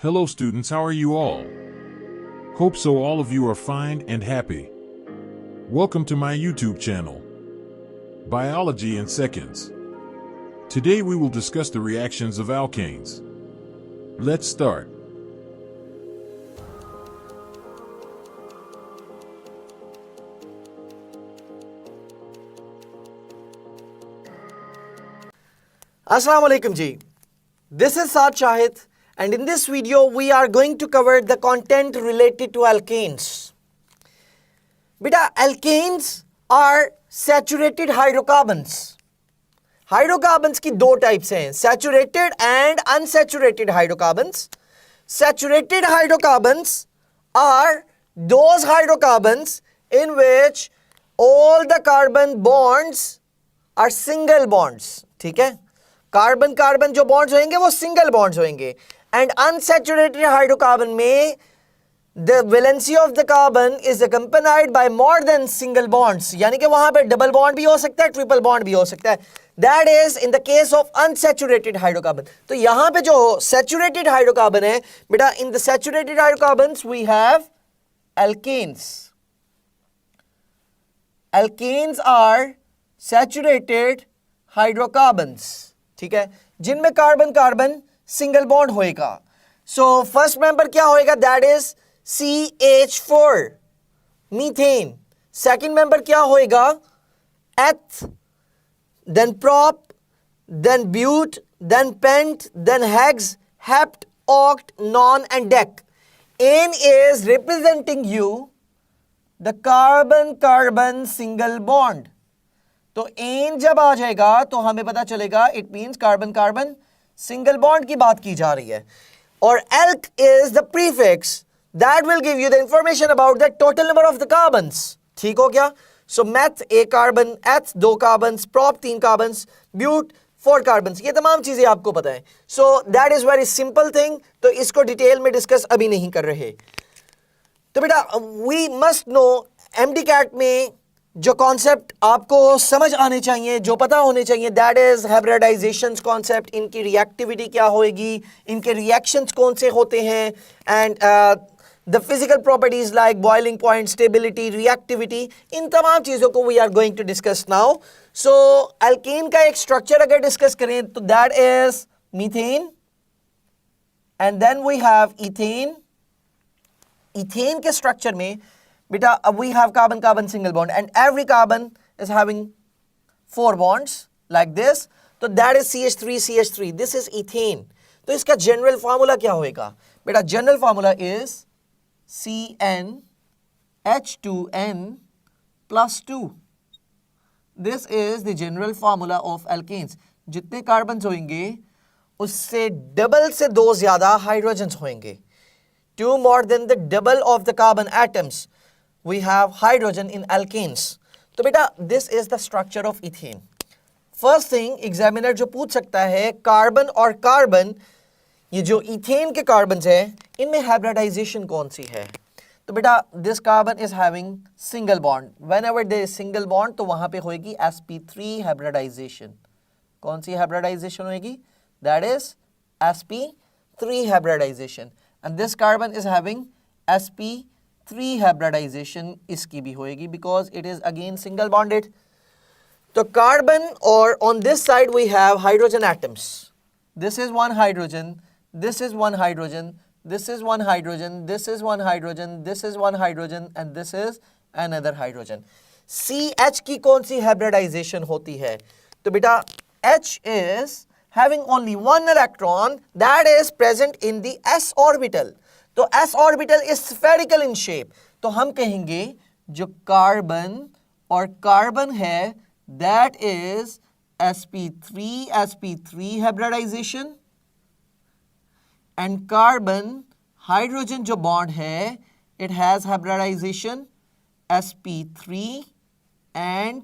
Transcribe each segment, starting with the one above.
Hello students, how are you all? Hope so all of you are fine and happy. Welcome to my YouTube channel, Biology in Seconds. Today we will discuss the reactions of alkanes. Let's start. Assalamu alaikum ji. This is Saad Shahid, and in this video we are going to cover the content related to alkanes. Beta, alkanes are saturated hydrocarbons. Hydrocarbons की दो types हैं, saturated and unsaturated hydrocarbons. Saturated hydrocarbons are those hydrocarbons in which all the carbon bonds are single bonds. ठीक है, carbon carbon जो bonds होंगे वो single bonds होंगे. And unsaturated hydrocarbon में the valency of the carbon is accompanied by more than single bonds, यानी कि वहां पे डबल बॉन्ड भी हो सकता है, ट्रिपल बॉन्ड भी हो सकता है. That is in the case of unsaturated hydrocarbon. तो यहां पे जो सैचुरेटेड हाइड्रोकार्बन है बेटा, in the saturated hydrocarbons we have alkanes. Alkanes are saturated hydrocarbons, ठीक है, जिनमें कार्बन कार्बन सिंगल बॉन्ड होएगा. सो फर्स्ट मेंबर क्या होएगा? That is CH4 methane. Second member क्या होएगा? Eth, then prop, then but, then pent, then hex, hept, oct, non and dec. Ane is representing you the carbon carbon single bond. तो ane जब आ जाएगा तो हमें पता चलेगा it means carbon carbon single bond की बात की जा रही है. और alk is the prefix that will give you the information about the total number of the carbons. ठीक हो गया? सो मेथ एक कार्बन, एथ दो कार्बन्स, प्रोप तीन कार्बन्स, ब्यूट फोर कार्बन्स. ये तमाम चीजें आपको पता है. So that is very simple thing. तो इसको डिटेल में डिस्कस अभी नहीं कर रहे. तो बेटा we must know MDCAT में जो कॉन्सेप्ट आपको समझ आने चाहिए, जो पता होने चाहिए, दैट इज हाइब्रिडाइजेशन कॉन्सेप्ट. इनकी रिएक्टिविटी क्या होएगी, इनके रिएक्शंस कौन से होते हैं, and the physical properties like boiling point, stability, reactivity, इन तमाम चीजों को we are going to discuss now. So alkane का एक स्ट्रक्चर अगर डिस्कस करें तो that is methane, and then we have ethane. Ethane के स्ट्रक्चर में beta we have carbon carbon single bond, and every carbon is having four bonds like this. So that is CH3 CH3. This is ethane. तो इसका general formula क्या होएगा? बेटा general formula is CnH2n plus 2. This is the general formula of alkanes. जितने carbons होंगे उससे double से दो ज्यादा हाइड्रोजन्स होंगे. 2 more than the double of the carbon atoms we have hydrogen in alkanes. तो बेटा this is the structure of ethane. First thing examiner जो पूछ सकता है, कार्बन और कार्बन, ये जो इथेन के कार्बन्स हैं इनमें हाइब्रिडाइजेशन कौन सी है? तो बेटा this carbon is having single bond. Whenever there is single bond तो वहां पे होएगी sp3 hybridization. कौन सी hybridization होएगी? That is sp3 hybridization. And this carbon is having sp3 hybridization इसकी भी होएगी because it is again single bonded. तो कार्बन, और on this side we have hydrogen atoms. This is one hydrogen, this is one hydrogen, this is one hydrogen, this is one hydrogen, this is one hydrogen, and this is another hydrogen. CH की कौन सी hybridization होती है? तो बेटा H is having only one electron that is present in the s orbital. तो s orbital is spherical in shape. तो हम कहेंगे जो कार्बन और कार्बन है that is sp3 sp3 hybridisation, and carbon hydrogen जो बॉन्ड है it has hybridisation sp3 and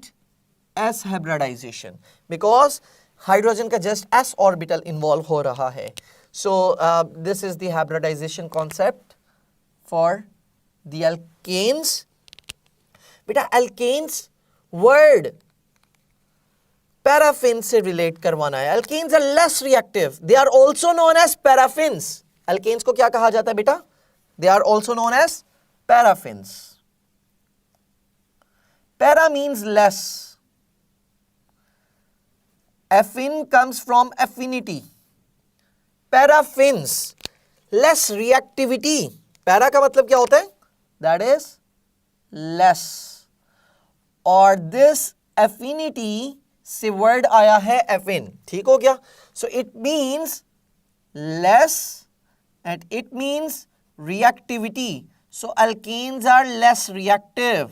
s hybridisation because hydrogen का जस्ट s ऑर्बिटल इन्वॉल्व हो रहा है. So this is the hybridization concept for the alkanes. बेटा alkanes word paraffin से relate करवाना है. Alkanes are less reactive. They are also known as paraffins. Alkanes को क्या कहा जाता है बेटा? They are also known as paraffins. Para means less. Affin comes from affinity. Paraffins less reactivity. Para का मतलब क्या होता है? That is less. और दिस एफिनिटी से वर्ड आया है एफिन. ठीक हो गया? So it means less and it means reactivity. So alkanes are less reactive.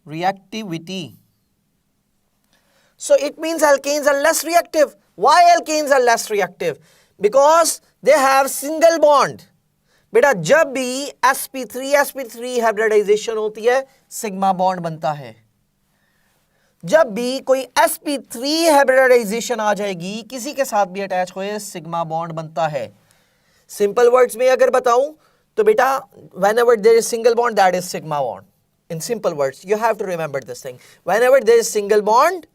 Reactivity. So it means alkanes are less reactive. Why alkanes are less reactive? Because they have single bond. बेटा जब भी sp3 hybridisation होती है sigma bond बनता है. जब भी कोई sp3 हाइब्रिडाइजेशन आ जाएगी किसी के साथ भी अटैच होए सिग्मा बॉन्ड बनता है. सिंपल वर्ड्स में अगर बताऊं तो बेटा whenever there is single bond that is sigma bond. In simple words you have to remember this thing. Whenever there is single bond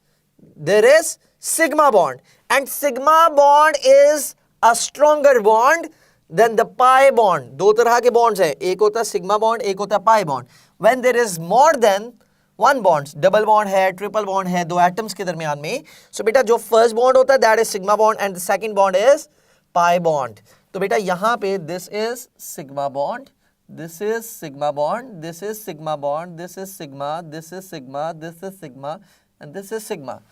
there is sigma bond, and sigma bond is a stronger bond than the pi bond. दो तरह के bonds हैं, एक होता है sigma bond, एक होता है pi bond. When there is more than one bond, double bond है, triple bond है, दो atoms के दरमियान में, so बेटा जो first bond होता है that is sigma bond and the second bond is pi bond. तो बेटा यहाँ पे this is sigma bond, this is sigma bond, this is sigma bond, this is sigma, this is sigma, this is sigma, and this is sigma.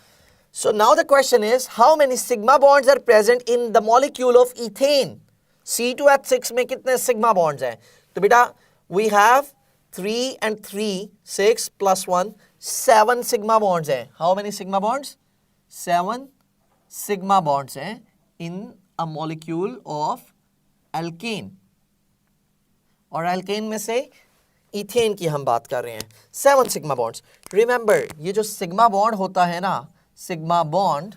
So now the question is how many sigma bonds are present in the molecule of ethane? C2H6 में कितने sigma bonds हैं? तो बेटा we have 3 and 3, 6 plus 1, 7 sigma bonds हैं. How many sigma bonds? 7 sigma bonds हैं in a molecule of alkane. और alkane में से इथेन की हम बात कर रहे हैं. 7 sigma bonds. Remember ये जो sigma bond होता है ना, sigma bond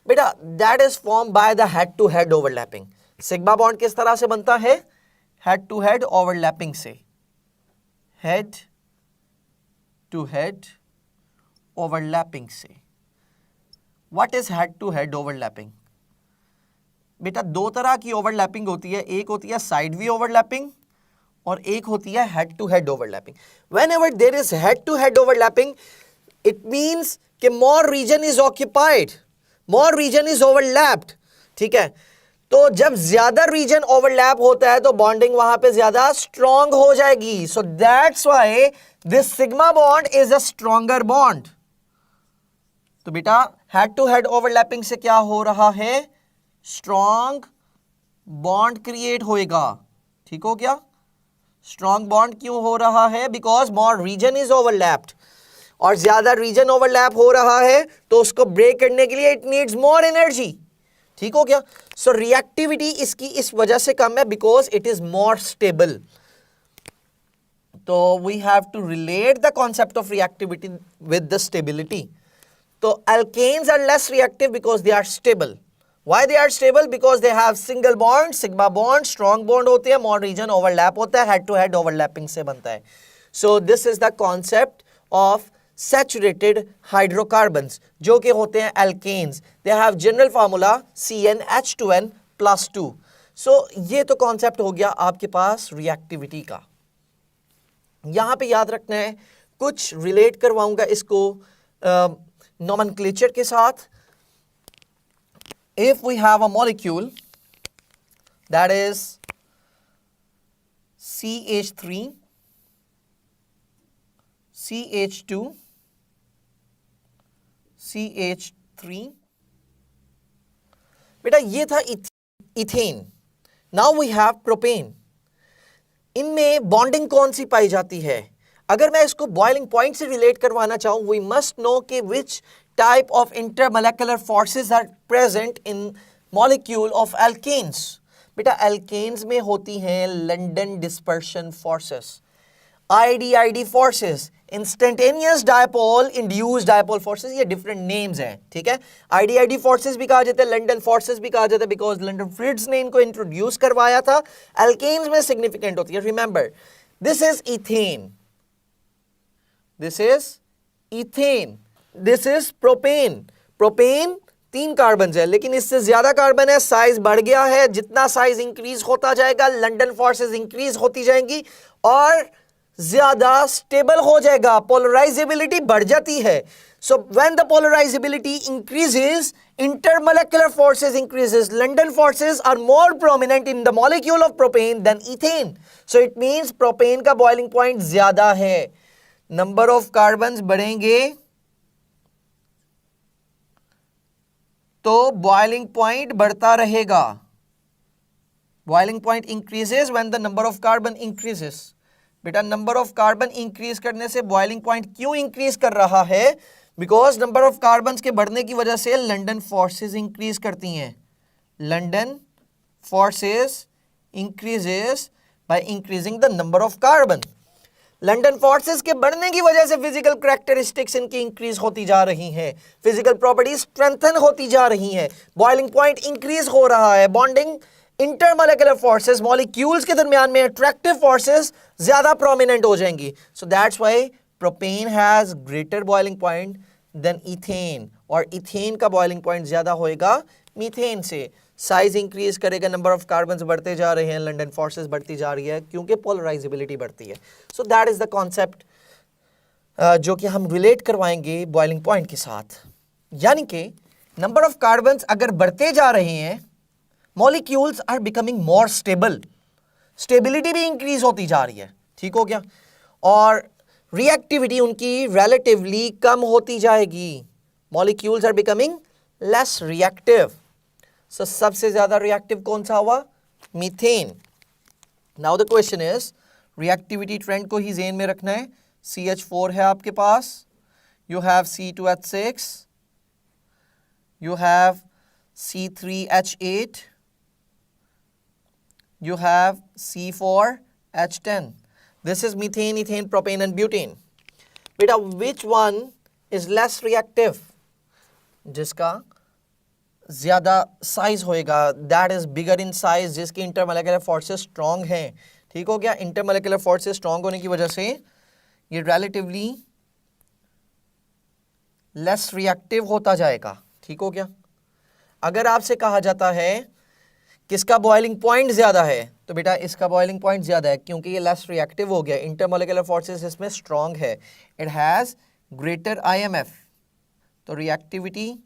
बेटा that is formed by the head to head overlapping. sigma bond किस तरह से बनता है? head to head overlapping से. head to head overlapping से. what is head to head overlapping? बेटा दो तरह की ओवरलैपिंग होती है. एक होती है साइड वी ओवरलैपिंग और एक होती है head to head overlapping. Whenever there is head to head overlapping, it means कि more region is occupied, more region is overlapped. ठीक है? तो जब ज्यादा रीजन ओवरलैप होता है तो बॉन्डिंग वहां पे ज्यादा स्ट्रॉन्ग हो जाएगी. So that's why this sigma bond is a stronger bond. तो बेटा हेड टू हेड ओवरलैपिंग से क्या हो रहा है? स्ट्रॉन्ग बॉन्ड क्रिएट होएगा. ठीक हो गया? स्ट्रॉन्ग बॉन्ड क्यों हो रहा है? Because more region is overlapped. और ज्यादा रीजन ओवरलैप हो रहा है तो उसको ब्रेक करने के लिए इट नीड्स मोर एनर्जी. ठीक हो गया? सो रिएक्टिविटी इसकी इस वजह से कम है because it is more stable. तो we have to relate the concept of reactivity with the stability. तो alkanes are less reactive because they are stable. Why they are stable? Because they have single bond, sigma bond, strong bond होते हैं, more region overlap होता है, head to head overlapping से बनता है. So this is the concept of saturated hydrocarbons जो कि होते हैं alkanes. They have general formula CnH2n plus 2. So ये तो concept हो गया आपके पास reactivity का. यहाँ पे याद रखना है, कुछ relate करवाऊंगा इसको nomenclature के साथ. If we have a molecule that is CH3, CH2, CH3, बेटा ये था ethane. Now we have propane. इनमें बॉन्डिंग कौन सी पाई जाती है? अगर मैं इसको बॉइलिंग पॉइंट से रिलेट करवाना चाहूं, वी मस्ट नो कि विच type of intermolecular forces are present in molecule of alkanes. बेटा alkanes में होती हैं London dispersion forces, IDID forces, instantaneous dipole induced dipole forces. ये different names हैं. ठीक है? IDID forces भी कहा जाता है, London forces भी कहा जाता है because London Fritz ने इनको introduce करवाया था. alkanes में significant होती है. Remember this is ethane, this is ethane, this is propane. Propane 3 carbon है, लेकिन इससे ज्यादा कार्बन है, साइज बढ़ गया है। जितना साइज इंक्रीज होता जाएगा, लंडन फोर्सेस इंक्रीज होती जाएंगी और ज्यादा स्टेबल हो जाएगा, पोलराइजेबिलिटी बढ़ जाती है। So when the polarisability increases, intermolecular forces increases. London forces are more prominent in the molecule of propane than ethane. So it means propane का boiling point ज्यादा है। Number of carbons बढ़ेंगे तो boiling point बढ़ता रहेगा। Boiling point increases when the number of carbon increases. बेटा number of carbon increase करने से boiling point क्यों increase कर रहा है? बिकॉज नंबर ऑफ कार्बन्स के बढ़ने की वजह से लंडन फोर्सेस इंक्रीज करती हैं। London forces increases by increasing the number of carbon. London forces के बढ़ने की वजह से फिजिकल कैरेक्टरिस्टिक्स इनकी इंक्रीज होती जा रही हैं, फिजिकल प्रॉपर्टीज स्ट्रेंथन होती जा रही हैं, बॉइलिंग पॉइंट इंक्रीज हो रहा है, बॉन्डिंग, इंटरमोलेकुलर फोर्सेस, मॉलिक्यूल्स के दरमियान में अट्रैक्टिव फोर्सेस ज्यादा प्रोमिनेंट हो जाएंगी। So that's why propane has greater boiling point than ethane, और ethane का boiling point ज्यादा होएगा मीथेन से। साइज इंक्रीज करेगा, नंबर ऑफ कार्बन्स बढ़ते जा रहे हैं, लंडन फोर्सेस बढ़ती जा रही है क्योंकि पोलराइजेबिलिटी बढ़ती है। So that is the concept जो कि हम रिलेट करवाएंगे बॉइलिंग पॉइंट के साथ। यानी कि नंबर ऑफ कार्बन्स अगर बढ़ते जा रहे हैं, molecules are becoming more stable, stability भी इंक्रीज होती जा रही है। ठीक हो गया? और रिएक्टिविटी उनकी रिलेटिवली कम होती जाएगी। Molecules are becoming less reactive. So सबसे ज्यादा रिएक्टिव कौन सा हुआ? Methane. Now the question is, reactivity trend को ही ज़हन में रखना है। CH4 है आपके पास, you have C2H6, you have C3H8, you have C4H10. This is methane, ethane, propane and butane. बेटा which one is less reactive? जिसका ज्यादा साइज होएगा, that is bigger in size, जिसकी इंटरमोलेकुलर फोर्सेस स्ट्रॉन्ग हैं। ठीक हो गया? इंटरमोलेकुलर फोर्सेस स्ट्रॉन्ग होने की वजह से ये रिलेटिवली लेस रिएक्टिव होता जाएगा। ठीक हो गया? अगर आपसे कहा जाता है किसका बॉइलिंग पॉइंट ज्यादा है, तो बेटा इसका बॉइलिंग पॉइंट ज्यादा है क्योंकि ये लेस रिएक्टिव हो गया, इंटरमोलेकुलर फोर्सेस इसमें स्ट्रॉन्ग है, इट हैज ग्रेटर IMF। तो रिएक्टिविटी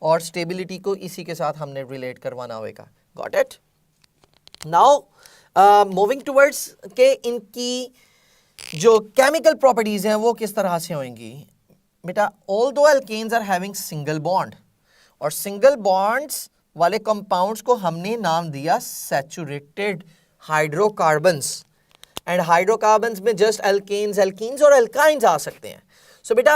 और स्टेबिलिटी को इसी के साथ हमने रिलेट करवाना होगा। Got it? Now moving towards के इनकी जो केमिकल प्रॉपर्टीज हैं वो किस तरह से होंगी। बेटा although alkanes are having single bond, और सिंगल बॉन्ड्स वाले कंपाउंड्स को हमने नाम दिया सैचुरेटेड हाइड्रोकार्बन्स। एंड हाइड्रोकार्बन्स में जस्ट एल्केन्स, एल्कीन्स और एल्काइंस आ सकते हैं। सो बेटा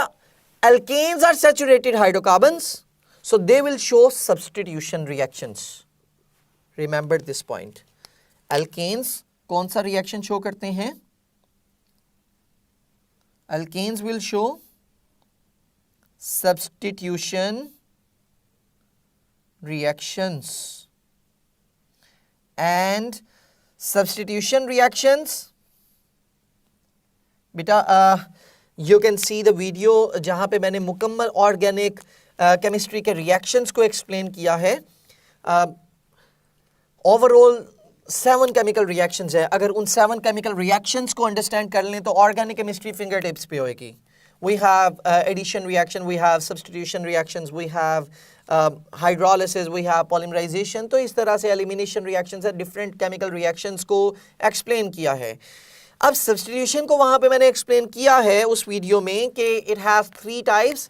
alkanes are saturated hydrocarbons, so they will show substitution reactions. Remember this point. Alkanes कौन सा रिएक्शन शो करते हैं? Alkanes will show substitution reactions, and substitution reactions बेटा you can see the video जहां पे मैंने मुकम्मल ऑर्गेनिक केमिस्ट्री के रिएक्शंस को एक्सप्लेन किया है। ओवरऑल 7 केमिकल रिएक्शंस है। अगर उन 7 केमिकल रिएक्शंस को अंडरस्टैंड कर लें तो ऑर्गेनिक केमिस्ट्री फिंगर टिप्स पे होएगी। We have addition reaction, we have substitution reactions, we have hydrolysis, we have polymerization। तो इस तरह से elimination reactions है, different chemical reactions को explain किया है। अब substitution को वहाँ पे मैंने explain किया है उस वीडियो में कि it has 3 types: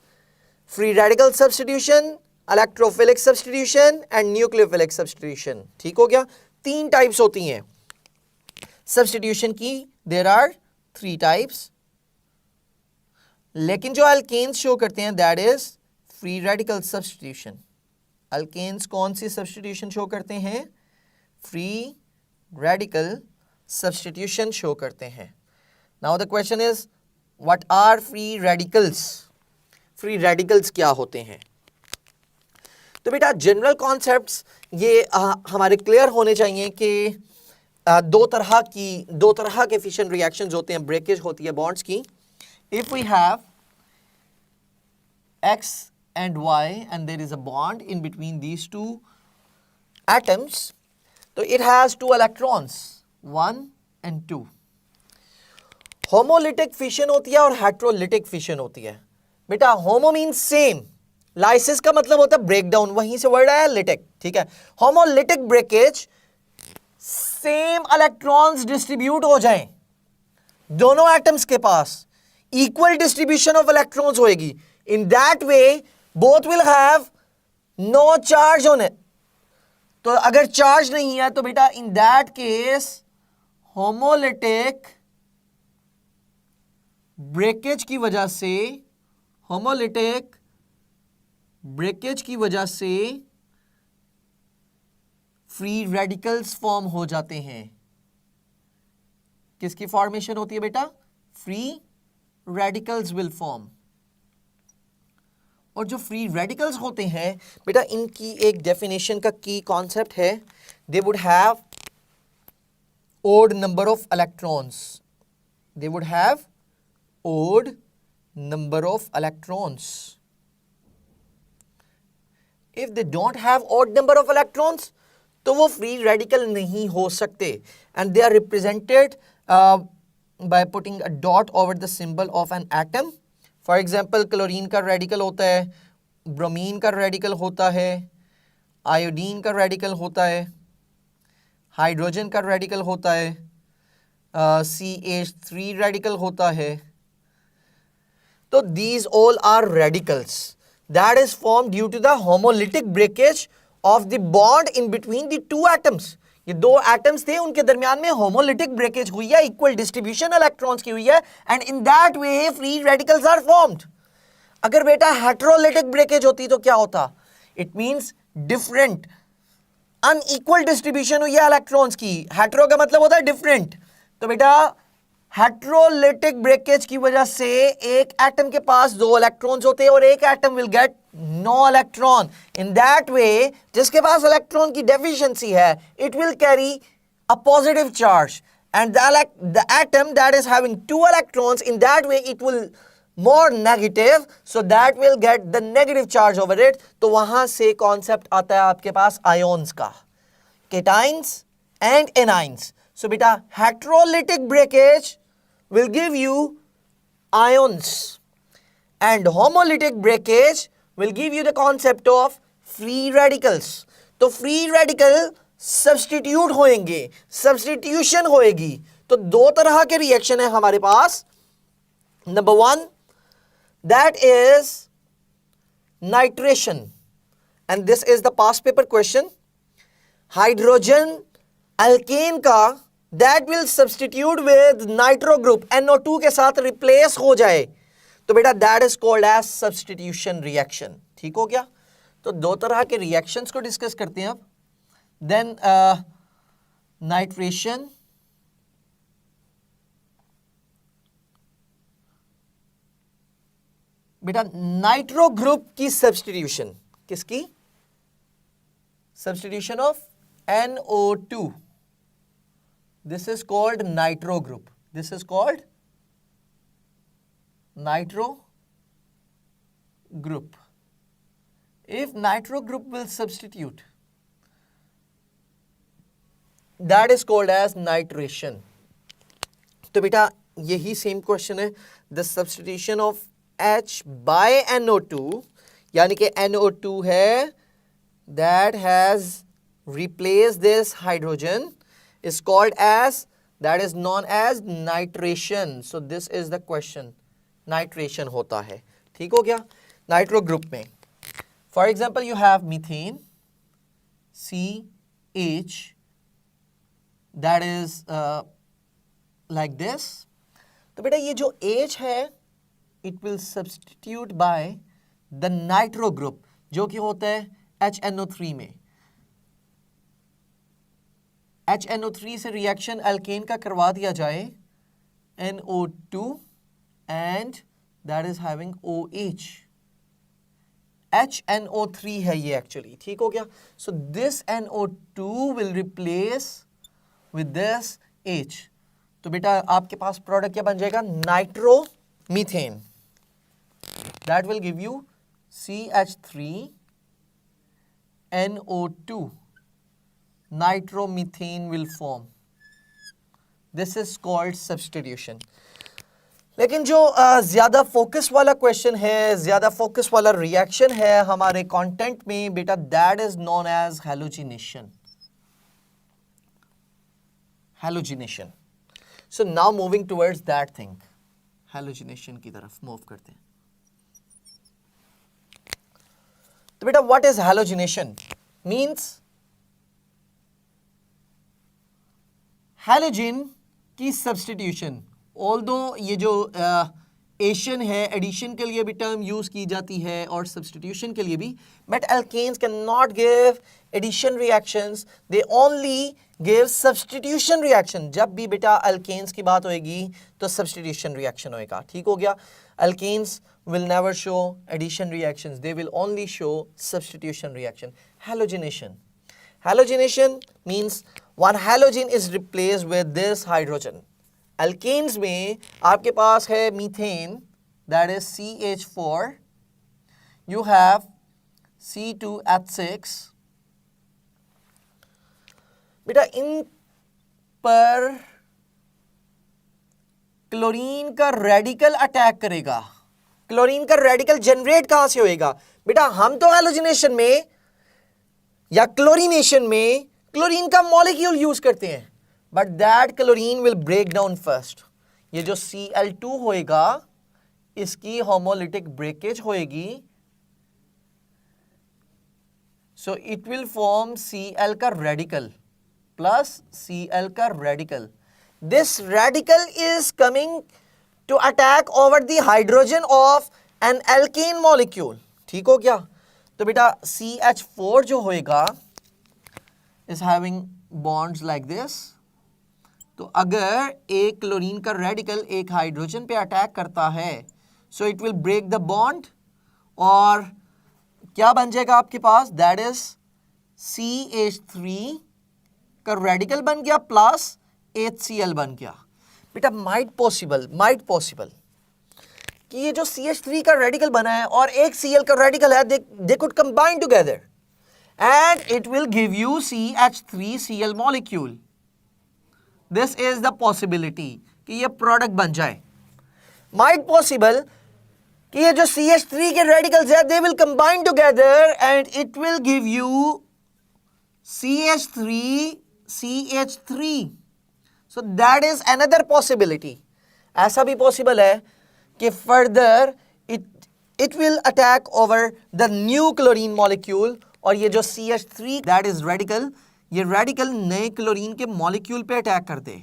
free radical substitution, electrophilic substitution and nucleophilic substitution। ठीक हो गया? 3 types होती हैं substitution की। there are 3 types, लेकिन जो अल्केन्स शो करते हैं that is free radical substitution. Alkanes कौन सी सब्स्टिट्यूशन शो करते हैं? फ्री रेडिकल सब्स्टिट्यूशन शो करते हैं। Now the question is what are free radicals? Free radicals क्या होते हैं? तो बेटा जनरल कॉन्सेप्ट्स ये हमारे क्लियर होने चाहिए कि दो तरह के फिशन रिएक्शंस होते हैं, ब्रेकेज होती है बॉन्ड्स की। If we have X and Y, and there is a bond in between these two atoms. So it has two electrons, 1 and 2. Homolytic fission होती है और हेट्रोलिटिक फिशन होती है. बेटा होमो मीन्स सेम, लाइसिस का मतलब होता है ब्रेक डाउन, वहीं से वर्ड आया लिटिक. ठीक है, homolytic breakage, same electrons distribute हो जाएं दोनों एटम्स के पास, इक्वल डिस्ट्रीब्यूशन ऑफ इलेक्ट्रॉन्स होएगी. In that way both will have no charge on it. तो अगर चार्ज नहीं है तो बेटा in that case homolytic breakage की वजह से, होमोलिटिक ब्रेकेज की वजह से फ्री रेडिकल्स फॉर्म हो जाते हैं. किसकी फॉर्मेशन होती है बेटा? Free radicals will form. और जो फ्री रेडिकल्स होते हैं बेटा, इनकी एक डेफिनेशन का की कॉन्सेप्ट है, they would have odd number of electrons. They would have odd number of electrons. If they don't have odd number of electrons, तो वो free radical नहीं हो सकते, and they are represented by putting a dot over the symbol of an atom. For example, chlorine का radical होता है, bromine का radical होता है, आयोडीन का radical होता है, हाइड्रोजन का radical होता है, CH3 radical होता है. So these all are radicals that is formed due to the homolytic breakage of the bond in between the two atoms. ये दो atoms थे, उनके दरमियान में homolytic breakage हुई है, equal distribution electrons की हुई है, and in that way free radicals are formed. अगर बेटा heterolytic breakage होती तो क्या होता? It means different, unequal distribution हुई है electrons की. hetero का मतलब होता है different. तो बेटा हेट्रोलिटिक ब्रेकेज की वजह से एक एटम के पास दो इलेक्ट्रॉन्स होते हैं और एक atom will get no electron. In that way जिसके पास इलेक्ट्रॉन की डेफिशिएंसी है, it will carry a positive charge, and the atom that is having two electrons, in that way it will more negative, so that will get the negative charge over it. तो वहां से concept आता है आपके पास ions का, केटाइन्स and एनाइन्स. सो बेटा heterolytic breakage will give you ions and homolytic breakage will give you the concept of free radicals. तो free radical substitute होएंगे, substitution होएगी. तो दो तरह के रिएक्शन है हमारे पास. Number one, that is nitration, and this is the past paper question. Hydrogen alkane का that will substitute with nitro group, NO2 के साथ रिप्लेस हो जाए, तो बेटा that is called as substitution reaction. ठीक हो गया? तो दो तरह के रिएक्शंस को डिस्कस करते हैं अब. देन नाइट्रेशन, बेटा नाइट्रो ग्रुप की सब्सटीट्यूशन, किसकी? Substitution of NO2. This is called nitro group. This is called nitro group. If nitro group will substitute, that is called as nitration. तो बेटा यही सेम क्वेश्चन है. The substitution of H by NO2, यानी कि NO2 है that has replaced this hydrogen, is called as, that is known as nitration. So this is the question. Nitration होता है. ठीक हो गया? नाइट्रो ग्रुप में for example you have methane CH, that is like this. तो बेटा ये जो H है it will substitute by the nitro group, जो कि होता है HNO3 में. HNO3 से रिएक्शन अल्केन का करवा दिया जाए, NO2 and that is having OH. HNO3 है ये एक्चुअली. ठीक हो गया? So this NO2 will replace with this H. तो बेटा आपके पास प्रोडक्ट क्या बन जाएगा? Nitro methane. That will give you CH3NO2 nitromethane will form. This is called substitution. लेकिन जो ज़्यादा फोकस वाला क्वेश्चन है, ज़्यादा फोकस वाला रिएक्शन है हमारे कंटेंट में बेटा, that is known as halogenation. Halogenation. So now moving towards that thing, halogenation की तरफ मूव करते हैं. तो बेटा what is halogenation? Means halogen की सब्स्टिट्यूशन. ऑल्दो ये जो एशन है, एडिशन के लिए भी टर्म यूज की जाती है और सब्स्टिट्यूशन के लिए भी, but alkanes can not give addition reactions, they only give substitution reaction. जब भी बेटा एल्केन्स की बात होएगी तो सब्स्टिट्यूशन रिएक्शन होएगा. ठीक हो गया? Alkanes will never show addition reactions, they will only show substitution reaction. Halogenation. Halogenation means one halogen is replaced with this hydrogen. Alkanes में आपके पास है methane, that is CH4, you have C2H6. बेटा इन पर chlorine का radical attack करेगा. Chlorine का radical generate कहां से होएगा? बेटा हम तो हैलोजिनेशन में या क्लोरीनेशन में क्लोरीन का मॉलिक्यूल यूज करते हैं, but that chlorine will break down first. ये जो Cl2 होएगा इसकी होमोलिटिक ब्रेकेज होएगी, so it will form Cl का रेडिकल प्लस Cl का radical. This radical is coming to attack over the hydrogen of an alkane molecule. ठीक हो गया? तो बेटा CH4 जो होएगा is having bonds like this. तो अगर एक क्लोरीन का रेडिकल एक हाइड्रोजन पे अटैक करता है, so it will break the bond और क्या बन जाएगा आपके पास? That is CH3 का रेडिकल बन गया प्लस HCl बन गया. बेटा माइट पॉसिबल कि ये जो CH3 का रेडिकल बना है और एक Cl का रेडिकल है, they could combine together and it will give you CH3Cl molecule. This is the possibility कि ये प्रोडक्ट बन जाए. माइट पॉसिबल कि ये जो CH3 के रेडिकल्स है, they will combine together and it will give you CH3CH3. So that is another possibility. ऐसा भी possible है कि further it will attack over the new chlorine molecule और ये जो CH3 that is radical, ये radical नए क्लोरीन के molecule पे अटैक कर दे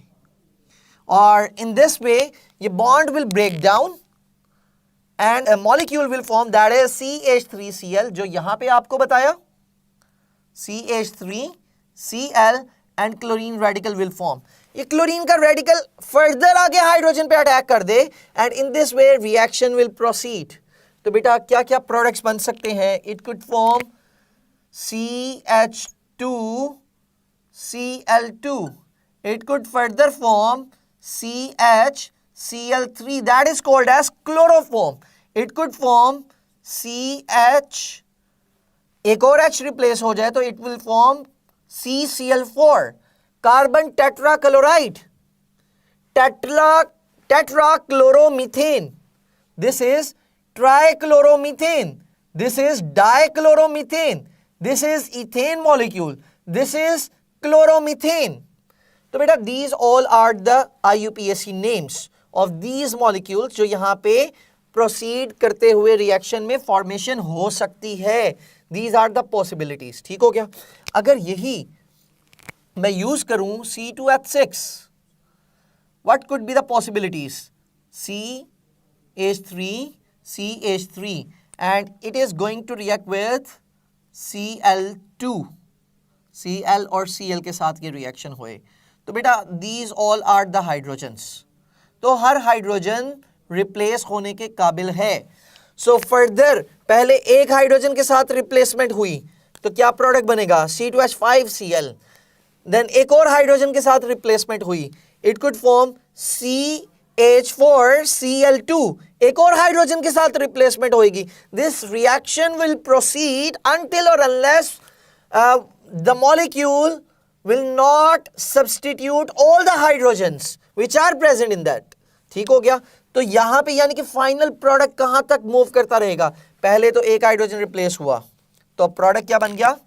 और in this way ये bond will break down and a molecule will form, that is CH3Cl जो यहाँ पे आपको बताया, CH3Cl and chlorine radical will form. ये क्लोरीन का रेडिकल फर्दर आगे हाइड्रोजन पे अटैक कर दे and in this way reaction will proceed. तो बेटा क्या क्या प्रोडक्ट्स बन सकते हैं? It could form CH2Cl2. It could further form CHCl3, that is called as chloroform. It could form CH, एक और H रिप्लेस हो जाए तो it will form CCl4, carbon tetrachloride, tetrachloromethane. This is trichloromethane. This is dichloromethane. This is ethane molecule. This is chloromethane. तो बेटा these all are the IUPAC names of these molecules जो यहाँ पे proceed करते हुए reaction में formation हो सकती है. These are the possibilities. ठीक हो गया? अगर यही मैं यूज करूं C2H6, what could be the possibilities? CH3 and it is going to react with Cl2. Cl और Cl के साथ ये रिएक्शन हुए तो बेटा these all are the hydrogens. तो हर हाइड्रोजन रिप्लेस होने के काबिल है. सो फर्दर पहले एक हाइड्रोजन के साथ रिप्लेसमेंट हुई तो क्या प्रोडक्ट बनेगा? C2H5Cl. देन एक और हाइड्रोजन के साथ रिप्लेसमेंट हुई, it could form CH3 H4Cl2 एक और हाइड्रोजन के साथ रिप्लेसमेंट होगी. This reaction will proceed until or unless the molecule will not substitute all the hydrogens which are present in that. ठीक हो गया. तो यहां पे यानी कि फाइनल प्रोडक्ट कहां तक मूव करता रहेगा. पहले तो एक हाइड्रोजन रिप्लेस हुआ, तो प्रोडक्ट क्या बन गया,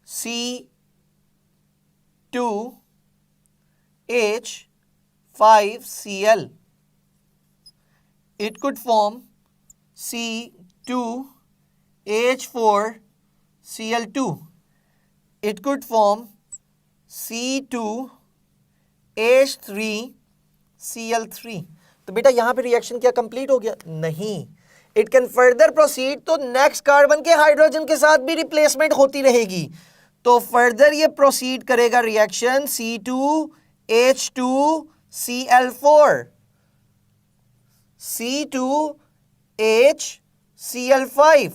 C2H5Cl. It could form C2H4Cl2. It could form C2H3Cl3. तो बेटा यहां पे रिएक्शन क्या कंप्लीट हो गया? नहीं. इट कैन फर्दर प्रोसीड, तो नेक्स्ट कार्बन के हाइड्रोजन के साथ भी रिप्लेसमेंट होती रहेगी. तो फर्दर ये प्रोसीड करेगा रिएक्शन C2H2Cl4, C2HCl5,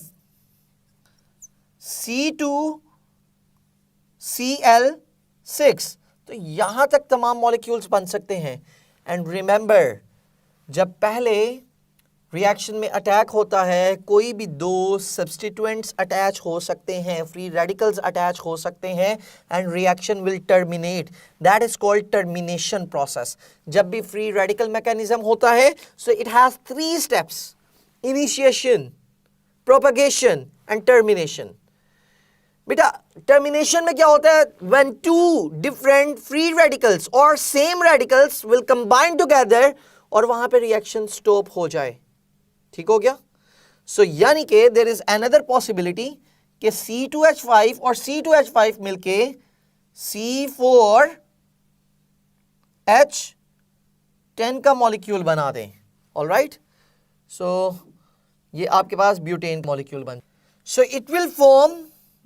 C2Cl6. तो यहां तक तमाम मॉलिक्यूल्स बन सकते हैं. एंड रिमेंबर, जब पहले रिएक्शन में अटैक होता है, कोई भी दो सब्स्टिट्यूएंट्स अटैच हो सकते हैं, फ्री रेडिकल्स अटैच हो सकते हैं, and reaction will terminate. That is called termination process. जब भी फ्री रेडिकल मैकेनिज्म होता है, so it has 3 steps: initiation, propagation and termination. बेटा टर्मिनेशन में क्या होता है? When two different free radicals और same radicals will combine together, और वहां पे रिएक्शन स्टॉप हो जाए. ठीक हो गया. सो यानी कि देयर इज अनदर पॉसिबिलिटी कि C2H5 और C2H5 मिलके C4H10 का मॉलिक्यूल बना दें. ऑलराइट. सो ये आपके पास ब्यूटेन मॉलिक्यूल बन. So it will form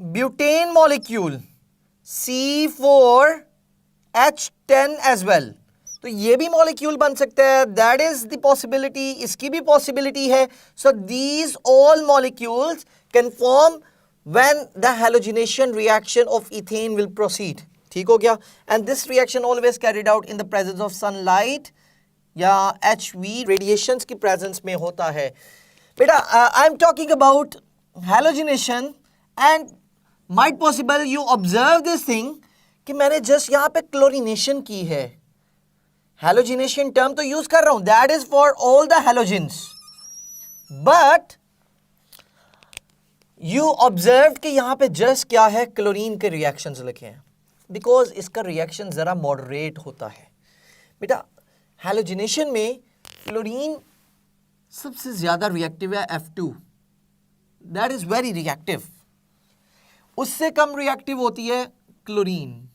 butane molecule C4H10 as well. तो ये भी मॉलिक्यूल बन सकता है. That is the possibility. इसकी भी पॉसिबिलिटी है. So these all molecules can form when the halogenation reaction of ethane will proceed. ठीक हो गया. And this reaction always carried out in the presence of sunlight या HV रेडिएशंस की presence में होता है. बेटा I am talking about halogenation, and might possible you observe this thing कि मैंने जस्ट यहां पे क्लोरीनेशन की है. हैलोजिनेशन टर्म तो यूज कर रहा हूं, that is for all the halogens. But you observe कि यहां पे जस्ट क्या है, क्लोरीन के रिएक्शंस लिखे हैं, बिकॉज इसका रिएक्शन जरा मॉडरेट होता है. बेटा हैलोजिनेशन में फ्लोरीन सबसे ज्यादा रिएक्टिव है, F2. That is very reactive. उससे कम रिएक्टिव होती है chlorine.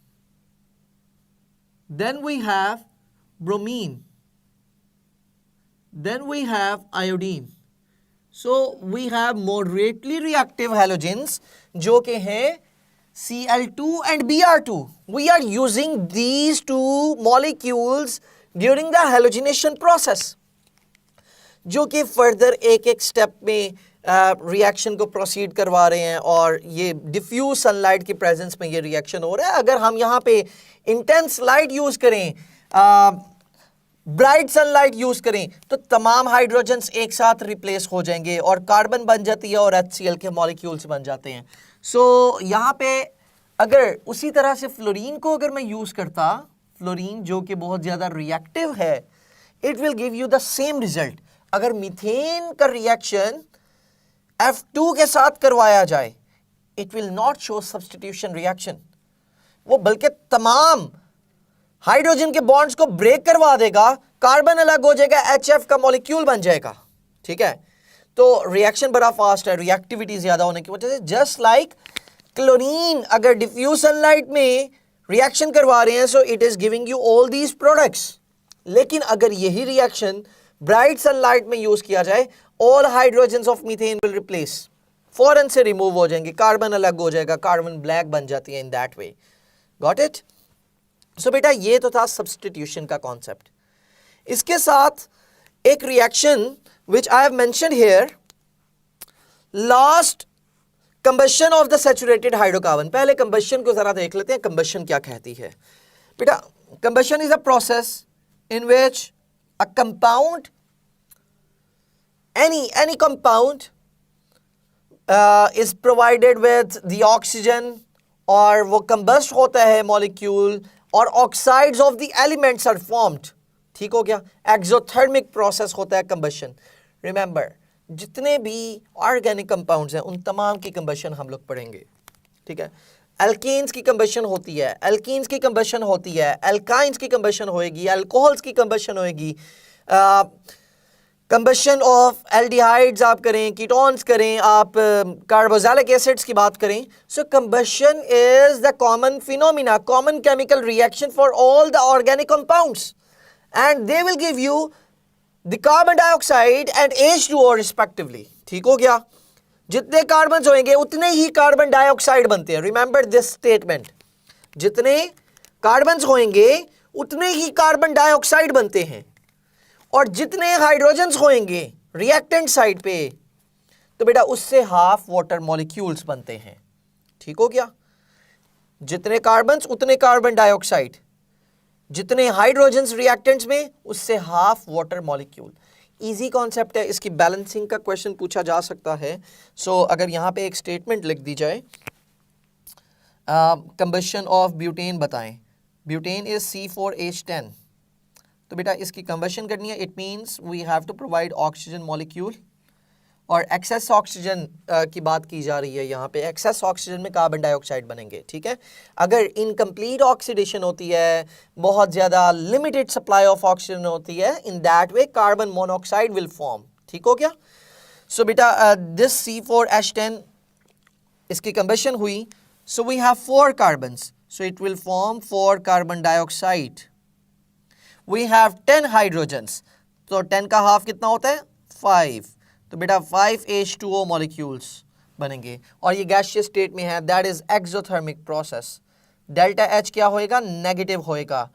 Then we have bromine, then we have iodine. So we have moderately reactive halogens जो के हैं Cl2 and Br2. We are using these two molecules during the halogenation process, जो कि further एक एक स्टेप में रिएक्शन को proceed करवा रहे हैं, और ये डिफ्यूज सनलाइट की प्रेजेंस में ये रिएक्शन हो रहा है. अगर हम यहाँ पे इंटेंस लाइट यूज करें, ब्राइट सनलाइट यूज करें, तो तमाम हाइड्रोजन्स एक साथ रिप्लेस हो जाएंगे और कार्बन बन जाती है और HCl के मॉलिक्यूल्स बन जाते हैं. सो यहाँ पे अगर उसी तरह से फ्लोरीन को अगर मैं यूज करता, फ्लोरीन जो कि बहुत ज्यादा रिएक्टिव है, it will give you the same result. अगर मीथेन का रिएक्शन F2 के साथ करवाया जाए, it will not show substitution reaction. वो बल्कि तमाम हाइड्रोजन के बॉन्ड्स को ब्रेक करवा देगा, कार्बन अलग हो जाएगा, HF का मॉलिक्यूल बन जाएगा. ठीक है. तो रिएक्शन बड़ा फास्ट है, रिएक्टिविटी ज्यादा होने की वजह से. जस्ट लाइक क्लोरीन अगर डिफ्यूज सनलाइट में रिएक्शन करवा रहे हैं, so it is giving you all these products. लेकिन अगर यही रिएक्शन ब्राइट सनलाइट में यूज किया जाए, all hydrogens of methane will replace, फौरन से रिमूव हो जाएंगे, कार्बन अलग हो जाएगा, कार्बन ब्लैक बन जाती है. In that way. Got it. So बेटा ये तो था सब्स्टिट्यूशन का कॉन्सेप्ट. इसके साथ एक reaction which I have mentioned here, last combustion of the saturated hydrocarbon. पहले कंबशन को जरा देख लेते हैं, कंबशन क्या कहती है. बेटा combustion is a process in which a compound, any compound is provided with the oxygen, और वो combust होता है molecule, और oxides of the elements are formed. ठीक हो गया? exothermic process होता है combustion. Remember, जितने भी ऑर्गेनिक कंपाउंड्स हैं उन तमाम की कंबशन हम लोग पढ़ेंगे. ठीक है? एल्केन्स की कंबशन होती है, एल्कीन्स की कंबशन होती है, एल्काइंस की कंबशन होएगी, अल्कोहल्स की कंबशन होएगी, कंबशन ऑफ एल्डिहाइड्स आप करें, कीटोन्स करें, आप कार्बोक्सिलिक एसिड्स की बात करें. So combustion is the common phenomena, common chemical reaction for all the organic compounds, and they will give you the carbon dioxide and H2O respectively. ठीक हो गया? जितने कार्बन होंगे उतने ही कार्बन डाइऑक्साइड बनते हैं. रिमेंबर दिस स्टेटमेंट, जितने carbon होंगे उतने ही कार्बन डाइऑक्साइड बनते हैं, और जितने हाइड्रोजन होंगे रिएक्टेंट साइड पे तो बेटा उससे हाफ वाटर मॉलिक्यूल्स बनते हैं. ठीक हो गया? जितने कार्बन उतने कार्बन डाइऑक्साइड, जितने हाइड्रोजन्स रिएक्टेंट्स में उससे half water molecule. Easy concept है. इसकी बैलेंसिंग का क्वेश्चन पूछा जा सकता है. सो अगर यहाँ पे एक स्टेटमेंट लिख दी जाए, कंबशन ऑफ ब्यूटेन बताएं. ब्यूटेन इज C4H10, तो बेटा इसकी कंबशन करनी है. It means we have to provide oxygen molecule, और एक्सेस ऑक्सीजन की बात की जा रही है यहाँ पे. एक्सेस ऑक्सीजन में कार्बन डाइऑक्साइड बनेंगे. ठीक है? अगर इनकम्प्लीट ऑक्सीडेशन होती है, बहुत ज़्यादा लिमिटेड सप्लाई ऑफ ऑक्सीजन होती है, in that way carbon monoxide will form. ठीक हो गया? सो बेटा दिस C4H10 इसकी कंबशन हुई, so we have 4 carbons, so it will form 4 carbon dioxide. We have 10 hydrogens, तो 10 का हाफ कितना होता है? 5. तो बेटा 5 H2O मॉलिक्यूल्स बनेंगे, और ये गैसियस स्टेट में है. That is exothermic process. Delta H क्या होएगा? नेगेटिव होएगा.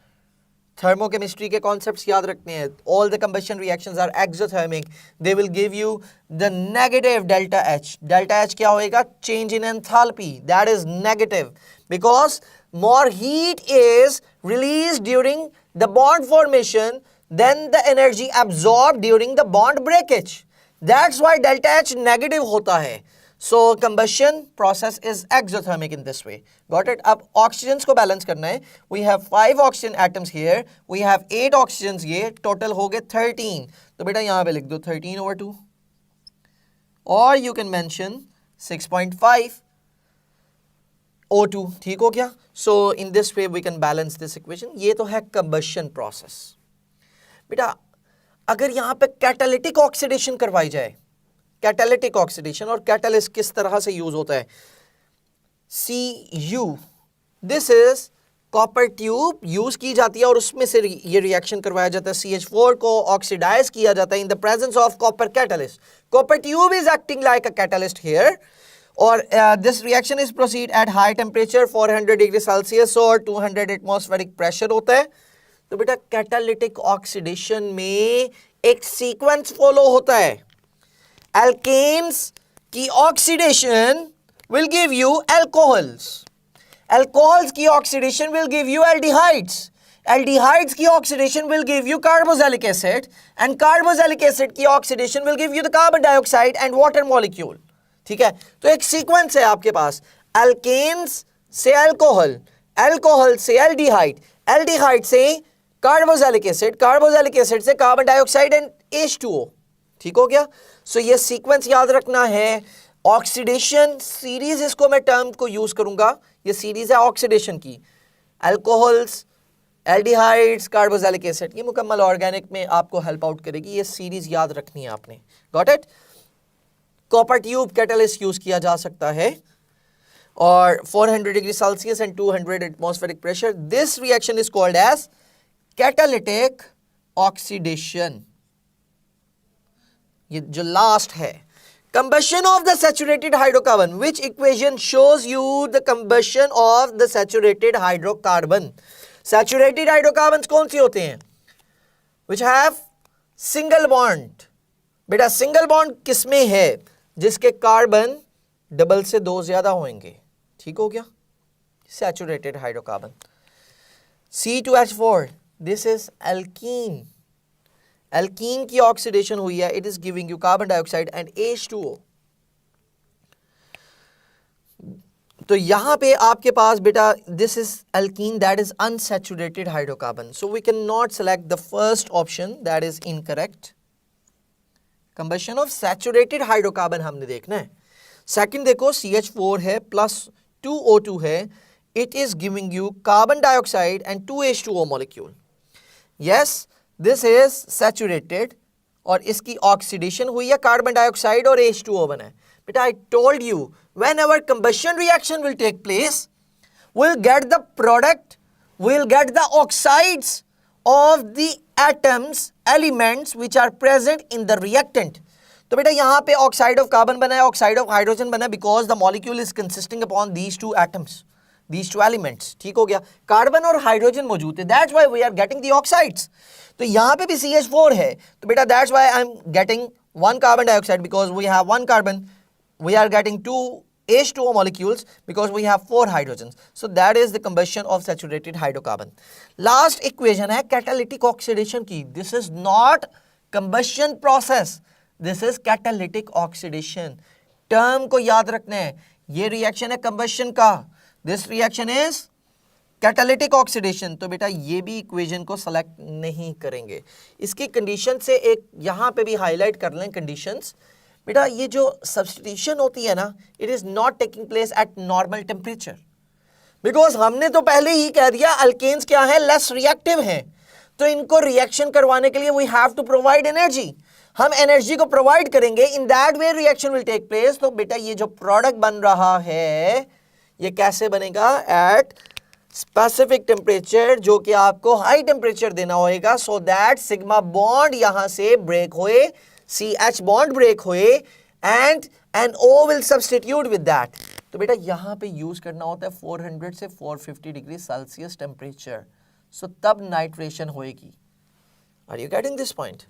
थर्मोकेमिस्ट्री के कॉन्सेप्ट्स याद रखने हैं. All the combustion reactions are exothermic. They will give you the negative delta H. Delta H क्या होएगा? Change in enthalpy. That is negative because more heat is released during the bond formation than the energy absorbed during the bond breakage. That's why delta H negative होता है. So combustion process is exothermic in this way. Got it? अब oxygens को balance करना है. We have 5 oxygen atoms here. We have 8 oxygens ये total हो गए 13. तो बेटा यहाँ पे लिख दो 13/2. Or you can mention 6.5 O2. ठीक हो गया? So in this way we can balance this equation. ये तो है combustion process. बेटा अगर यहाँ पे कैटालिटिक ऑक्सीडेशन करवाई जाए, कैटालिटिक ऑक्सीडेशन, और कैटालिस्ट किस तरह से यूज होता है? Cu, this is copper tube use की जाती है, और उसमें से ये रिएक्शन करवाया जाता है. CH4 को ऑक्सीडाइज किया जाता है in the presence of copper catalyst. Copper tube is acting like a catalyst here, और this reaction is proceed at high temperature 400 degree Celsius और 200 एटमॉस्फेरिक प्रेशर होता है. तो बेटा कैटालिटिक ऑक्सीडेशन में एक सीक्वेंस फॉलो होता है. एल्केन्स की oxidation will give you alcohols, alcohols की oxidation will give you aldehydes, aldehydes की oxidation will give you carboxylic acid, and carboxylic acid की oxidation will give you the carbon dioxide and water molecule. ठीक है? तो एक sequence है आपके पास. एल्केन्स से अल्कोहल, अल्कोहल से एल्डिहाइड, एल्डिहाइड से कार्बोक्सिलिक एसिड, कार्बोक्सिलिक एसिड से कार्बन डाइऑक्साइड एंड H2O. ठीक हो गया? सो ये सीक्वेंस याद रखना है. ऑक्सीडेशन सीरीज, इसको मैं टर्म को यूज करूंगा, ये सीरीज है ऑक्सीडेशन की. अल्कोहल्स, एल्डिहाइड्स, कार्बोक्सिलिक एसिड, ये मुकम्मल ऑर्गेनिक में आपको हेल्प आउट करेगी. ये सीरीज याद रखनी है आपने. Got it? Copper tube catalyst use किया जा सकता है, और 400 degree Celsius and 200 atmospheric pressure. This reaction is called as catalytic oxidation. ये जो लास्ट है, combustion of the saturated hydrocarbon. Which equation shows you the combustion of the saturated hydrocarbon? Saturated hydrocarbons कौन सी होते हैं? Which have single bond. बेटा single bond किसमें है? जिसके कार्बन डबल से 2 ज्यादा होंगे. ठीक हो गया? Saturated hydrocarbon. C2H4, this is alkene. Alkene की ऑक्सीडेशन हुई है, it is giving you carbon dioxide and H2O। तो यहां पे आपके पास बेटा this is alkene, that is unsaturated hydrocarbon, so we can not select the first option, that is incorrect. Combustion of saturated hydrocarbon हमने देखना है। सेकंड देखो CH4 है प्लस 2O2 है, it is giving you carbon dioxide and 2H2O molecule. Yes, this is saturated और इसकी oxidation हुई है, कार्बन डाइऑक्साइड और H2O बना है। बेटा I told you whenever combustion reaction will take place, we'll get the product, we'll get the oxides of the atoms, elements which are present in the reactant. तो बेटा यहाँ पे ऑक्साइड ऑफ कार्बन बना है, oxide of hydrogen बना है, because the molecule is consisting upon these two atoms, these two elements. ठीक हो गया, कार्बन और हाइड्रोजन मौजूद है, that's why we are getting the oxides. तो यहाँ पे भी CH4 है, तो बेटा that's why I am getting one carbon dioxide, because we have one carbon, we are getting two H2O molecules because we have 4 hydrogens. So that is the combustion of saturated hydrocarbon. Last equation है catalytic oxidation की. This is not combustion process. This is catalytic oxidation. Term को याद रखना है. ये reaction है combustion का. This reaction is catalytic oxidation. तो बेटा ये भी equation को select नहीं करेंगे. इसकी condition से एक यहाँ पे भी highlight कर लें conditions. बेटा ये जो सब्स्टिट्यूशन होती है ना, it is not taking place at normal temperature, because हमने तो पहले ही कह दिया अल्केन्स क्या है, लेस रिएक्टिव हैं, तो इनको रिएक्शन करवाने के लिए we have to provide energy, हम एनर्जी को प्रोवाइड करेंगे, in that way reaction will take place. तो बेटा ये जो प्रोडक्ट बन रहा है ये कैसे बनेगा, एट स्पेसिफिक टेम्परेचर, जो कि आपको हाई टेम्परेचर देना होगा, सो दैट सिग्मा बॉन्ड यहां से ब्रेक होए, CH बॉन्ड ब्रेक हुए and NO will substitute with that. तो बेटा यहां पे यूज करना होता है 400 से 450 डिग्री सेल्सियस टेम्परेचर, सो तब नाइट्रेशन होएगी। Are you getting this point?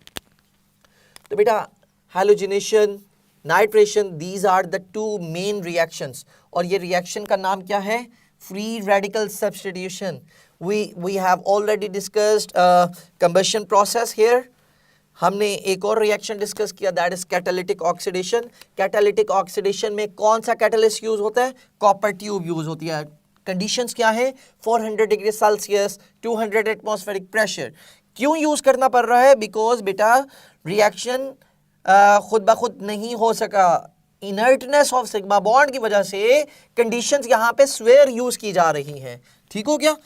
तो बेटा halogenation, nitration, these are the two main reactions, और ये रिएक्शन का नाम क्या है, free radical substitution. We have already discussed combustion process here. हमने एक और रिएक्शन डिस्कस किया, that is catalytic oxidation. Catalytic oxidation में कौन सा कैटलिस्ट यूज होता है, कॉपर ट्यूब यूज होती है। कंडीशंस क्या है, 400 डिग्री सेल्सियस, 200 एटमॉस्फेरिक प्रेशर। क्यों यूज करना पड़ रहा है, बिकॉज बेटा रिएक्शन खुद ब खुद नहीं हो सका, इनर्टनेस ऑफ सिग्मा बॉन्ड की वजह से कंडीशंस यहाँ पे स्वेयर यूज की जा रही हैं। ठीक हो गया?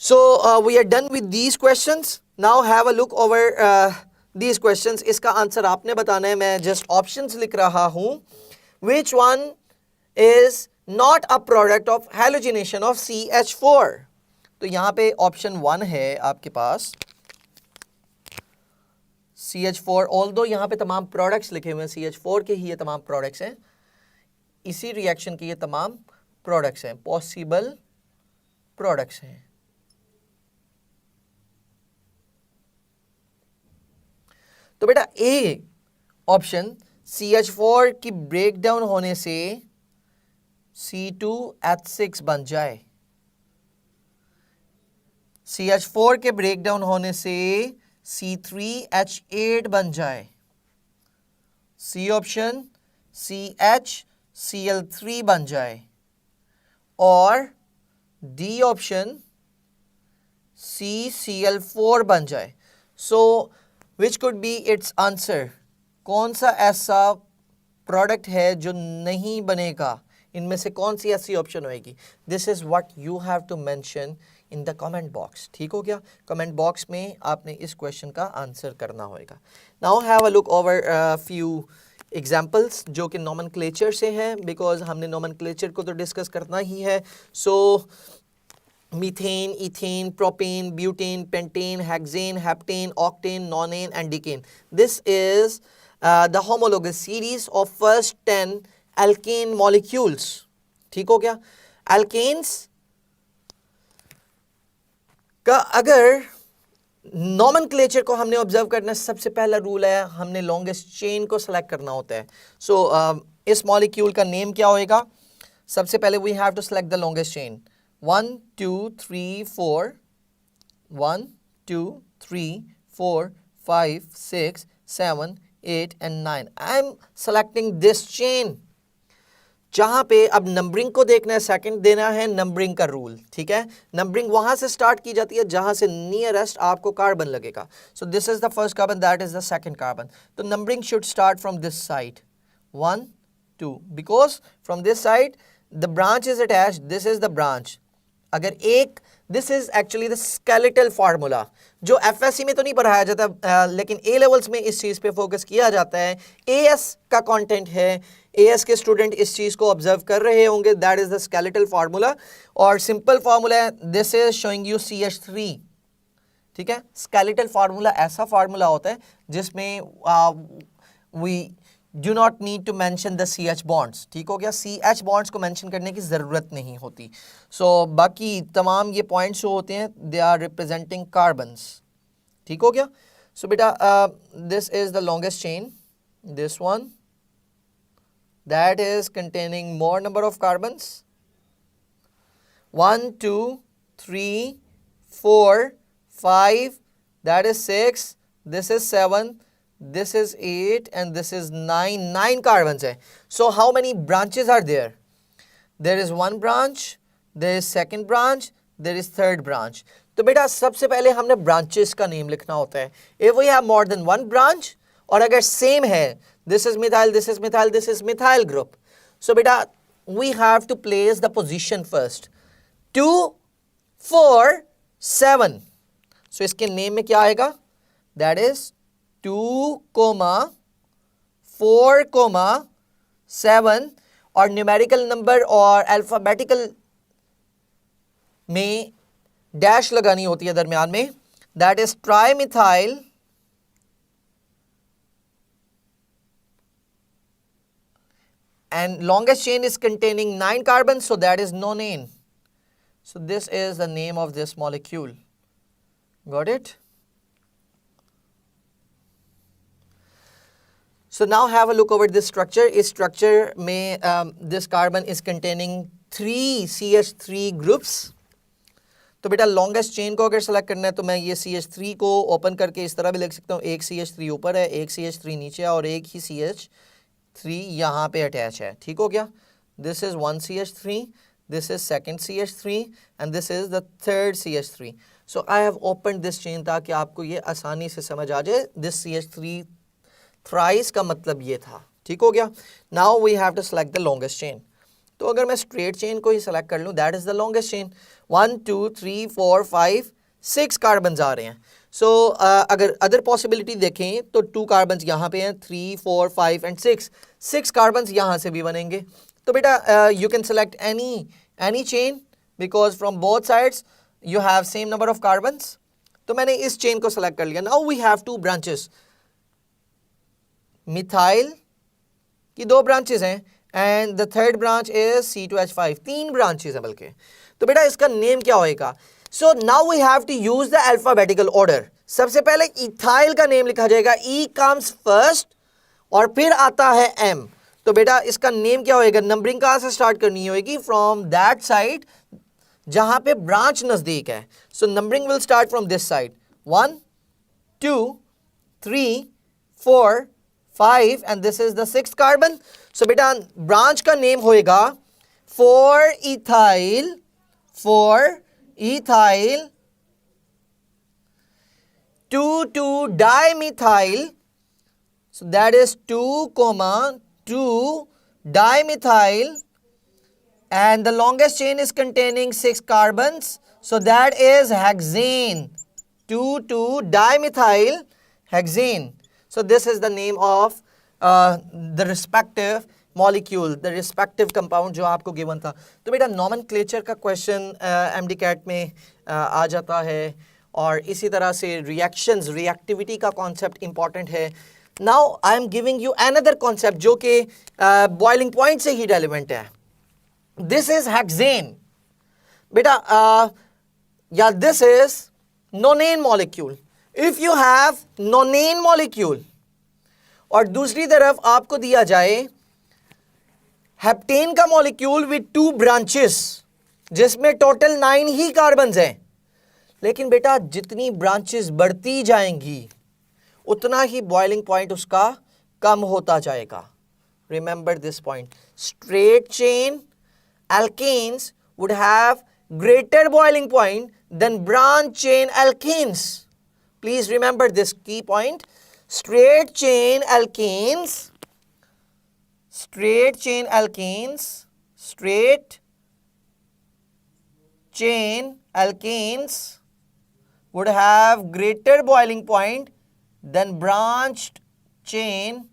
So we are done with these questions. Now have a look over these questions. इसका आंसर आपने बताना है, मैं जस्ट ऑप्शंस लिख रहा हूं। Which one is not a product of halogenation of CH4? तो यहां पे ऑप्शन 1 है आपके पास CH4, ऑल्दो यहां पे तमाम प्रोडक्ट्स लिखे हुए हैं, CH4 के ही ये तमाम प्रोडक्ट्स हैं, इसी रिएक्शन के ये तमाम प्रोडक्ट्स हैं, पॉसिबल प्रोडक्ट्स हैं। तो बेटा ए ऑप्शन, CH4 की ब्रेकडाउन होने से C2H6 बन जाए, CH4 के ब्रेकडाउन होने से C3H8 बन जाए, सी ऑप्शन CHCl3 बन जाए, और डी ऑप्शन CCl4 बन जाए। सो Which could be its answer? कौन सा ऐसा प्रोडक्ट है जो नहीं बनेगा, इनमें से कौन सी ऐसी ऑप्शन होएगी? This is what you have to mention in the comment box. ठीक हो गया? कमेंट बॉक्स में आपने इस क्वेश्चन का आंसर करना होगा। Now have a look over few examples जो कि नोमेनक्लेचर से हैं, बिकॉज हमने नोमेनक्लेचर को तो डिस्कस करना ही है। So methane, ethane, propane, butane, pentane, hexane, heptane, octane, nonane and decane. This is the homologous series of first 10 alkane molecules. ठीक हो गया? Alkanes का अगर नोमेनक्लेचर को हमने ऑब्जर्व करना, सबसे पहला रूल है हमने लॉन्गेस्ट चेन को सेलेक्ट करना होता है। सो इस मॉलिक्यूल का नेम क्या होएगा? सबसे पहले we have to select the longest chain, 1 2 3 4 1 2 3 4 5 6 7 8 and 9. I am selecting this chain. जहां पे अब नंबरिंग को देखना है, सेकंड देना है नंबरिंग का रूल, ठीक है। नंबरिंग वहां से स्टार्ट की जाती है जहां से नियरेस्ट आपको कार्बन लगेगा। So this is the first carbon, that is the second carbon. तो numbering should start from this side 1 2 because from this side the branch is attached, this is the branch. अगर एक, this is actually the skeletal formula जो FSC में तो नहीं पढ़ाया जाता, लेकिन ए लेवल्स में इस चीज पे फोकस किया जाता है। एएस का कंटेंट है, एएस के स्टूडेंट इस चीज को ऑब्जर्व कर रहे होंगे, that is the skeletal formula. और सिंपल फार्मूला है, this is showing you CH3, ठीक है। स्केलेटल फार्मूला ऐसा फार्मूला होता है जिसमें we do not need to mention the CH bonds, ठीक हो गया। CH बॉन्ड्स को मेंशन करने की जरूरत नहीं होती। सो बाकी तमाम ये पॉइंट्स जो होते हैं दे आर रिप्रेजेंटिंग कार्बन्स, ठीक हो गया। सो बेटा this is the longest chain, this one that is containing more number of carbons, 1 2 3 4 5, that is 6, this is 7, this is 8 and this is 9 carbons hai. So how many branches are there? There is one branch, there is second branch, there is third branch. तो बेटा सबसे पहले हमने branches का name लिखना होता है। If we have more than one branch और अगर सेम है, this is methyl, this is methyl, this is methyl group. So beta we have to place the position first. 2 4 7. So इसके नेम में क्या आएगा? That is 2, 4, 7 और numerical number और alphabetical में डैश लगानी होती है दरमियान में। That is trimethyl and longest chain is containing 9 carbons, so that is nonane. So this is the name of this molecule. Got it? So now have a look over this structure. इस structure में this carbon is containing 3 CH3 groups. तो बेटा longest chain को अगर select करना है तो मैं ये CH3 को ओपन करके इस तरह भी लिख सकता हूँ, एक CH3 ऊपर है, एक CH3 नीचे है और एक ही CH3 यहाँ पे अटैच है, ठीक हो गया। This is 1 CH3, this is second CH3 and this is the third CH3। So I have opened this chain ताकि आपको ये आसानी से समझ आ जाए। दिस CH3 थ्राइस का मतलब ये था, ठीक हो गया। Now we have to select the longest chain. तो अगर मैं स्ट्रेट चेन को ही सेलेक्ट कर लूँ, that is the longest chain. 1 2 3 4 5 6 carbon आ रहे हैं। सो अगर अदर पॉसिबिलिटी देखें तो 2 कार्बन यहाँ पे हैं, 3 4 5 एंड 6 कार्बन यहाँ से भी बनेंगे। तो बेटा you can select any chain because from both sides you have same number of carbons. तो मैंने इस चेन को सेलेक्ट कर लिया। Now we have 2 branches, methyl की 2 ब्रांचेस हैं and the third branch is C2H5, 3 branches हैं बल्कि। तो बेटा इसका नेम क्या होएगा? So now we have to use the alphabetical order. सबसे पहले इथाइल का नेम लिखा जाएगा, E कम्स फर्स्ट और फिर आता है M। तो बेटा इसका नेम क्या होएगा? नंबरिंग कहाँ से स्टार्ट करनी होगी? फ्रॉम दैट साइड जहां पे ब्रांच नजदीक है। So numbering will start from this side, 1 2 3 4 5 and this is the 6th carbon. So बेटा ब्रांच का नेम होएगा 4 ethyl 2 dimethyl, so that is 2 dimethyl and the longest chain is containing 6 carbons, so that is hexane, 2 dimethyl hexane. So this is the name of the respective molecule, the respective compound जो आपको given था। तो बेटा nomenclature का question MDCAT में आ जाता है और इसी तरह से रिएक्शंस, रिएक्टिविटी का कॉन्सेप्ट इंपॉर्टेंट है। Now I am giving you another concept जो कि बॉइलिंग पॉइंट से ही रेलिवेंट है। दिस इज हेक्सेन बेटा, या this is नोनेन molecule. If you have नोनेन molecule और दूसरी तरफ आपको दिया जाए हेप्टेन का मॉलिक्यूल विद 2 ब्रांचेस जिसमें टोटल 9 ही कार्बन्स हैं, लेकिन बेटा जितनी ब्रांचेस बढ़ती जाएंगी उतना ही बॉइलिंग पॉइंट उसका कम होता जाएगा. Remember this point. Straight chain alkenes would have greater boiling point than branch chain alkenes. Please remember this key point. Straight chain alkenes would have greater boiling point than branched chain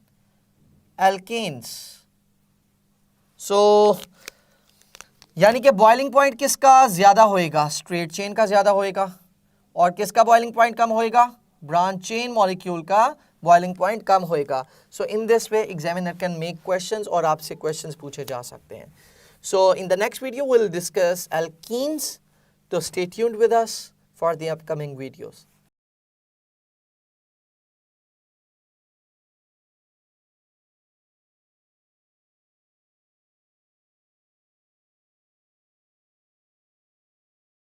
alkenes. So यानी कि boiling point किसका ज्यादा होएगा? Straight chain का ज्यादा होएगा. और किसका बॉइलिंग पॉइंट कम होएगा? ब्रांच चेन मॉलिक्यूल का बॉइलिंग पॉइंट कम होएगा. So in this way examiner can make questions और आपसे क्वेश्चंस पूछे जा सकते हैं. So in the next video will discuss alkenes. तो stay tuned with us for the upcoming videos.